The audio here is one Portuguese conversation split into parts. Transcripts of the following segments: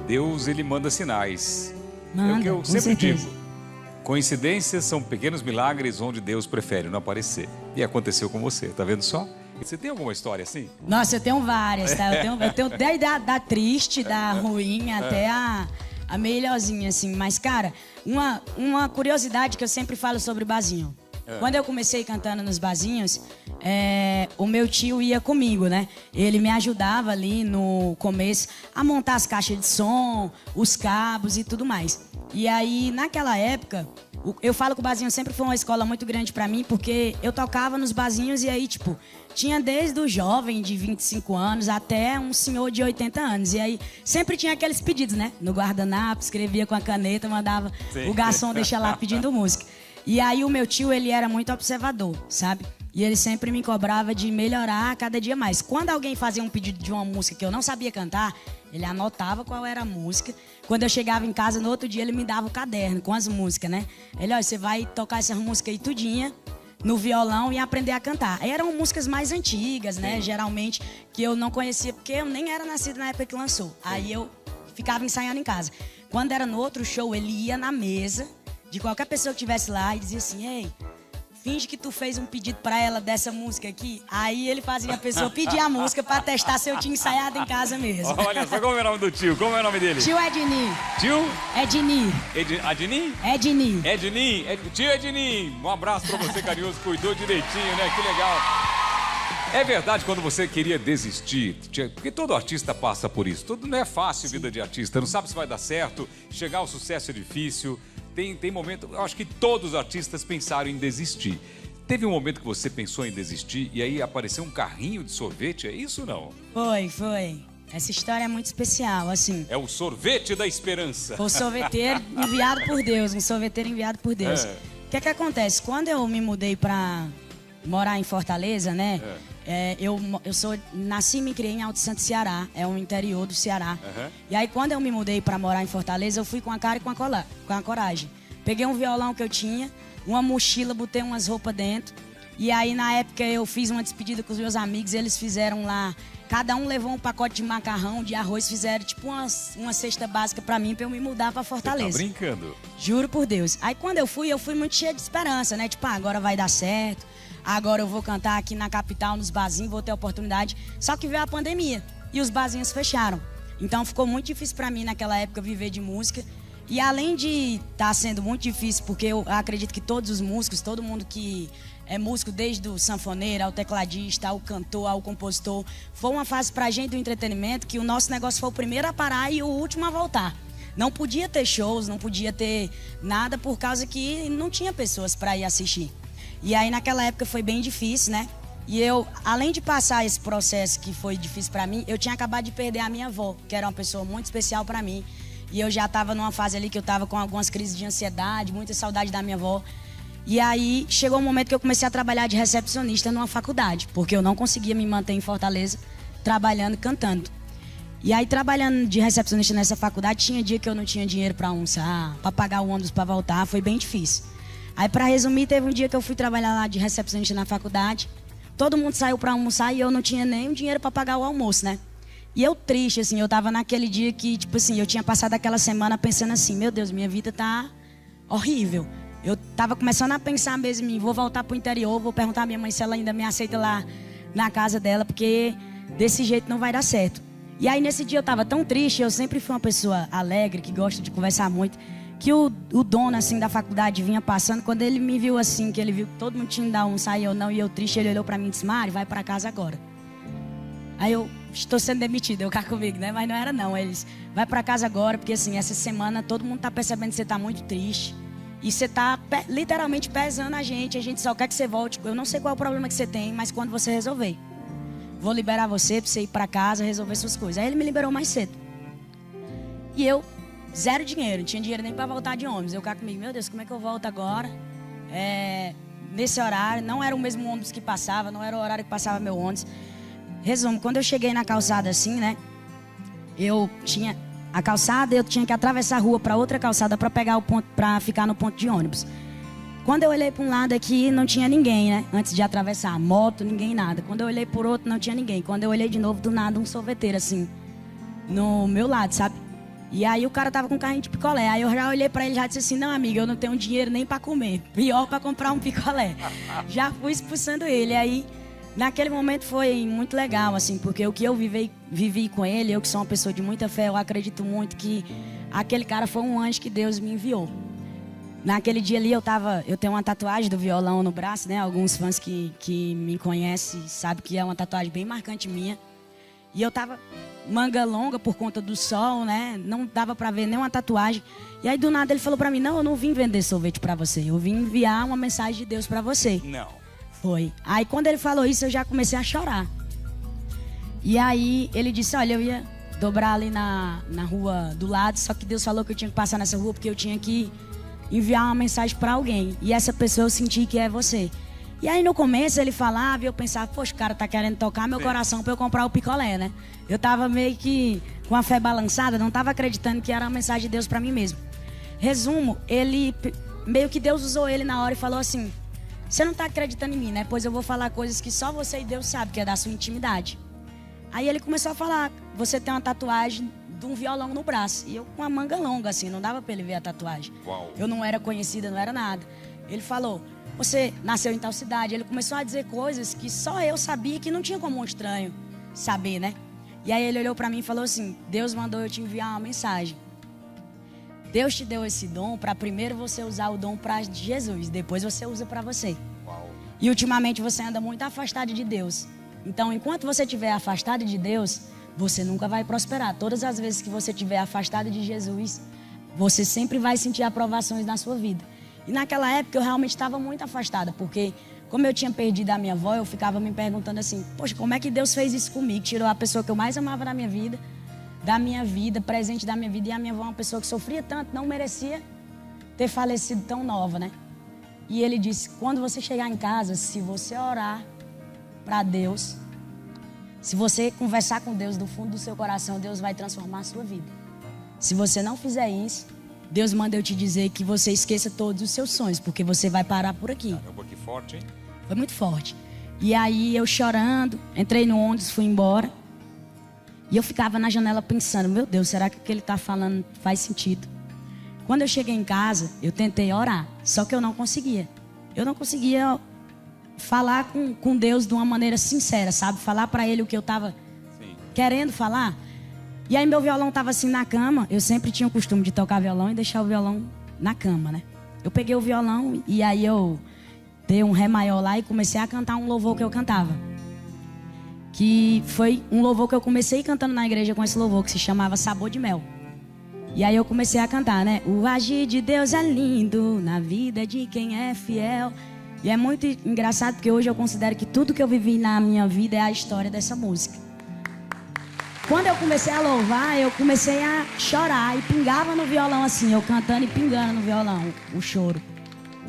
Deus, ele manda sinais. Manda, é o que eu com sempre certeza. digo. Coincidências são pequenos milagres onde Deus prefere não aparecer. E aconteceu com você, tá vendo só? Você tem alguma história assim? Nossa, eu tenho várias, tá? Eu tenho desde da triste, da ruim, até a melhorzinha, assim. Mas, cara, uma curiosidade que eu sempre falo sobre barzinho. Quando eu comecei cantando nos barzinhos, o meu tio ia comigo, né? Ele me ajudava ali no começo a montar as caixas de som, os cabos e tudo mais. E aí, naquela época, eu falo que o barzinho sempre foi uma escola muito grande pra mim, porque eu tocava nos barzinhos e aí, tipo, tinha desde o jovem de 25 anos até um senhor de 80 anos. E aí, sempre tinha aqueles pedidos, né? No guardanapo, escrevia com a caneta, mandava o garçom deixar lá pedindo música. E aí, o meu tio, ele era muito observador, sabe? E ele sempre me cobrava de melhorar cada dia mais. Quando alguém fazia um pedido de uma música que eu não sabia cantar, ele anotava qual era a música. Quando eu chegava em casa, no outro dia, ele me dava o caderno com as músicas, né? Ele, olha, você vai tocar essas músicas aí tudinha no violão e aprender a cantar. Aí eram músicas mais antigas, né? Geralmente, que eu não conhecia, porque eu nem era nascida na época que lançou. Aí eu ficava ensaiando em casa. Quando era no outro show, ele ia na mesa de qualquer pessoa que estivesse lá e dizia assim, ei, finge que tu fez um pedido pra ela dessa música aqui. Aí ele fazia a pessoa pedir a música pra testar se eu tinha ensaiado em casa mesmo. Olha só, como é o nome do tio? Como é o nome dele? Tio Edni. Tio? Edni. Adni? Edni. Edni. Tio Edni. Um abraço pra você, carinhoso. Cuidou direitinho, né? Que legal. É verdade quando você queria desistir, porque todo artista passa por isso. Tudo não é fácil, vida de artista. Não sabe se vai dar certo, chegar ao sucesso é difícil. Tem momento, eu acho que todos os artistas pensaram em desistir. Teve um momento que você pensou em desistir e aí apareceu um carrinho de sorvete, é isso ou não? Foi. Essa história é muito especial, assim. É o sorvete da esperança. O sorveteiro enviado por Deus, um sorveteiro enviado por Deus. O que acontece? Quando eu me mudei pra morar em Fortaleza, né? Eu nasci e me criei em Alto Santo, Ceará. É um interior do Ceará. E aí, quando eu me mudei pra morar em Fortaleza, eu fui com a cara e com a coragem. Peguei um violão que eu tinha, uma mochila, botei umas roupas dentro. E aí, na época, eu fiz uma despedida com os meus amigos. Eles fizeram lá... Cada um levou um pacote de macarrão, de arroz. Fizeram, tipo, uma cesta básica pra mim, pra eu me mudar pra Fortaleza. Você tá brincando? Juro por Deus. Aí, quando eu fui muito cheia de esperança, né? Tipo, agora vai dar certo. Agora eu vou cantar aqui na capital, nos barzinhos, vou ter oportunidade. Só que veio a pandemia e os barzinhos fecharam. Então ficou muito difícil pra mim naquela época viver de música. E além de estar sendo muito difícil, porque eu acredito que todos os músicos, todo mundo que é músico, desde o sanfoneiro, ao tecladista, ao cantor, ao compositor, foi uma fase pra gente do entretenimento que o nosso negócio foi o primeiro a parar e o último a voltar. Não podia ter shows, não podia ter nada por causa que não tinha pessoas pra ir assistir. E aí, naquela época, foi bem difícil, né? E eu, além de passar esse processo que foi difícil pra mim, eu tinha acabado de perder a minha avó, que era uma pessoa muito especial pra mim. E eu já tava numa fase ali que eu tava com algumas crises de ansiedade, muita saudade da minha avó. E aí, chegou um momento que eu comecei a trabalhar de recepcionista numa faculdade, porque eu não conseguia me manter em Fortaleza, trabalhando e cantando. E aí, trabalhando de recepcionista nessa faculdade, tinha dia que eu não tinha dinheiro pra almoçar, pra pagar o ônibus pra voltar, foi bem difícil. Aí, pra resumir, teve um dia que eu fui trabalhar lá de recepcionista na faculdade. Todo mundo saiu pra almoçar e eu não tinha nem dinheiro pra pagar o almoço, né? E eu triste, assim, eu tava naquele dia que, tipo assim, eu tinha passado aquela semana pensando assim, meu Deus, minha vida tá horrível. Eu tava começando a pensar mesmo em mim, vou voltar pro interior, vou perguntar à minha mãe se ela ainda me aceita lá na casa dela, porque desse jeito não vai dar certo. E aí, nesse dia eu tava tão triste, eu sempre fui uma pessoa alegre, que gosta de conversar muito, que o dono, assim, da faculdade vinha passando, quando ele me viu assim, que ele viu que todo mundo tinha ido almoçar e eu não, e eu triste, ele olhou pra mim e disse, Mari, vai pra casa agora. Aí eu, estou sendo demitida, eu cá comigo, né? Mas não era não, eles, vai pra casa agora, porque assim, essa semana todo mundo tá percebendo que você tá muito triste. E você tá literalmente pesando a gente só quer que você volte. Eu não sei qual é o problema que você tem, mas quando você resolver, vou liberar você pra você ir pra casa, resolver suas coisas. Aí ele me liberou mais cedo. E eu, zero dinheiro, não tinha dinheiro nem pra voltar de ônibus. Eu cá comigo, meu Deus, como é que eu volto agora? Nesse horário, não era o mesmo ônibus que passava, não era o horário que passava meu ônibus. Resumo, quando eu cheguei na calçada assim, né? Eu tinha a calçada, eu tinha que atravessar a rua para outra calçada para pegar o ponto, para ficar no ponto de ônibus. Quando eu olhei para um lado aqui, não tinha ninguém, né? Antes de atravessar, moto, ninguém, nada. Quando eu olhei por outro, não tinha ninguém. Quando eu olhei de novo, do nada, um sorveteiro assim, no meu lado, sabe? E aí o cara tava com um carrinho de picolé. Aí eu já olhei pra ele e já disse assim, não, amiga, eu não tenho dinheiro nem pra comer. Pior pra comprar um picolé. Já fui expulsando ele. Aí, naquele momento foi muito legal, assim, porque o que eu vivi com ele, eu que sou uma pessoa de muita fé, eu acredito muito que aquele cara foi um anjo que Deus me enviou. Naquele dia ali eu tenho uma tatuagem do violão no braço, né? Alguns fãs que me conhecem sabem que é uma tatuagem bem marcante minha. E eu tava manga longa por conta do sol, né? Não dava pra ver nenhuma tatuagem. E aí do nada ele falou pra mim, não, eu não vim vender sorvete pra você. Eu vim enviar uma mensagem de Deus pra você. Não. Foi. Aí quando ele falou isso, eu já comecei a chorar. E aí ele disse, olha, eu ia dobrar ali na rua do lado, só que Deus falou que eu tinha que passar nessa rua porque eu tinha que enviar uma mensagem pra alguém. E essa pessoa eu senti que é você. E aí no começo ele falava e eu pensava, poxa, o cara tá querendo tocar meu coração pra eu comprar o picolé, né? Eu tava meio que com a fé balançada, não tava acreditando que era uma mensagem de Deus pra mim mesmo. Resumo, meio que Deus usou ele na hora e falou assim, você não tá acreditando em mim, né? Pois eu vou falar coisas que só você e Deus sabem, que é da sua intimidade. Aí ele começou a falar, você tem uma tatuagem de um violão no braço. E eu com a manga longa, assim, não dava pra ele ver a tatuagem. Uau. Eu não era conhecida, não era nada. Ele falou, você nasceu em tal cidade. Ele começou a dizer coisas que só eu sabia, que não tinha como um estranho saber, né? E aí ele olhou pra mim e falou assim, Deus mandou eu te enviar uma mensagem. Deus te deu esse dom para primeiro você usar o dom para Jesus, depois você usa para você. Uau. E ultimamente você anda muito afastado de Deus. Então, enquanto você estiver afastado de Deus, você nunca vai prosperar. Todas as vezes que você estiver afastado de Jesus, você sempre vai sentir aprovações na sua vida. E naquela época eu realmente estava muito afastada, porque como eu tinha perdido a minha avó, eu ficava me perguntando assim, poxa, como é que Deus fez isso comigo? Tirou a pessoa que eu mais amava da minha vida, presente da minha vida, e a minha avó é uma pessoa que sofria tanto, não merecia ter falecido tão nova, né? E ele disse, quando você chegar em casa, se você orar para Deus, se você conversar com Deus do fundo do seu coração, Deus vai transformar a sua vida. Se você não fizer isso, Deus manda eu te dizer que você esqueça todos os seus sonhos, porque você vai parar por aqui. Caramba, que forte, hein? Foi muito forte. E aí eu chorando, entrei no ônibus, fui embora. E eu ficava na janela pensando, meu Deus, será que o que ele está falando faz sentido? Quando eu cheguei em casa, eu tentei orar, só que eu não conseguia. Eu não conseguia falar com Deus de uma maneira sincera, sabe? Falar para ele o que eu estava querendo falar. E aí meu violão estava assim na cama. Eu sempre tinha o costume de tocar violão e deixar o violão na cama, né? Eu peguei o violão e aí eu dei um ré maior lá e comecei a cantar um louvor que eu cantava. Que foi um louvor que eu comecei cantando na igreja com esse louvor, que se chamava Sabor de Mel. E aí eu comecei a cantar, né? O agir de Deus é lindo na vida de quem é fiel. E é muito engraçado porque hoje eu considero que tudo que eu vivi na minha vida é a história dessa música. Quando eu comecei a louvar, eu comecei a chorar e pingava no violão assim, eu cantando e pingando no violão, o choro.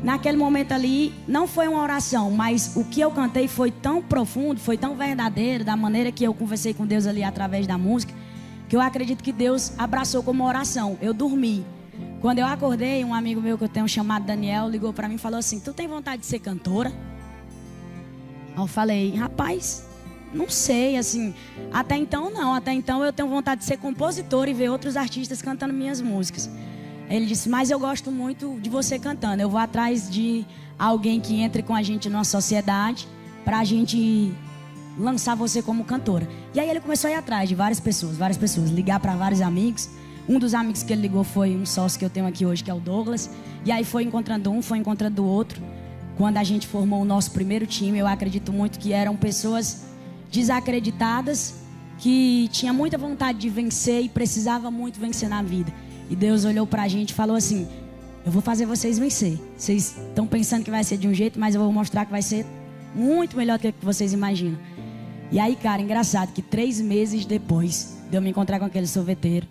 Naquele momento ali, não foi uma oração, mas o que eu cantei foi tão profundo, foi tão verdadeiro, da maneira que eu conversei com Deus ali através da música, que eu acredito que Deus abraçou como oração. Eu dormi. Quando eu acordei, um amigo meu que eu tenho chamado Daniel ligou pra mim e falou assim, tu tem vontade de ser cantora? Aí eu falei, rapaz, não sei, assim, até então não. Até então eu tenho vontade de ser compositor e ver outros artistas cantando minhas músicas. Aí ele disse, mas eu gosto muito de você cantando. Eu vou atrás de alguém que entre com a gente numa sociedade pra gente lançar você como cantora. E aí ele começou a ir atrás de várias pessoas, ligar pra vários amigos. Um dos amigos que ele ligou foi um sócio que eu tenho aqui hoje, que é o Douglas. E aí foi encontrando um, foi encontrando o outro. Quando a gente formou o nosso primeiro time, eu acredito muito que eram pessoas desacreditadas, que tinha muita vontade de vencer e precisava muito vencer na vida. E Deus olhou pra gente e falou assim, eu vou fazer vocês vencer. Vocês estão pensando que vai ser de um jeito, mas eu vou mostrar que vai ser muito melhor do que vocês imaginam. E aí, cara, engraçado que 3 meses depois de eu me encontrar com aquele sorveteiro,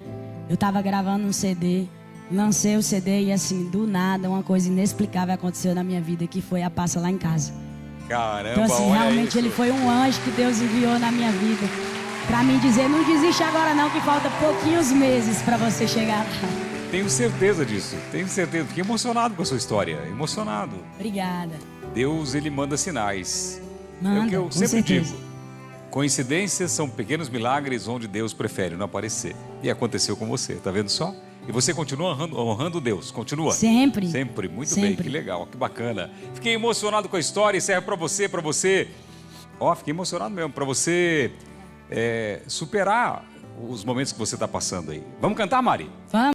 eu tava gravando um CD, lancei o CD e assim, do nada, uma coisa inexplicável aconteceu na minha vida, que foi a Passa Lá em Casa. Caramba, então assim, olha realmente isso. ele foi um anjo que Deus enviou na minha vida pra mim dizer, não desiste agora não, que falta pouquinhos meses pra você chegar lá. Tenho certeza disso, tenho certeza. Fiquei emocionado com a sua história, emocionado. Obrigada. Deus, ele manda sinais. Manda, É o que eu com sempre certeza. digo. Coincidências são pequenos milagres onde Deus prefere não aparecer. E aconteceu com você, tá vendo só? E você continua honrando Deus, continua? Sempre. Sempre, muito Sempre. bem, que legal, que bacana. Fiquei emocionado com a história e serve para você. Ó, fiquei emocionado mesmo, para você superar os momentos que você está passando aí. Vamos cantar, Mari? Vamos.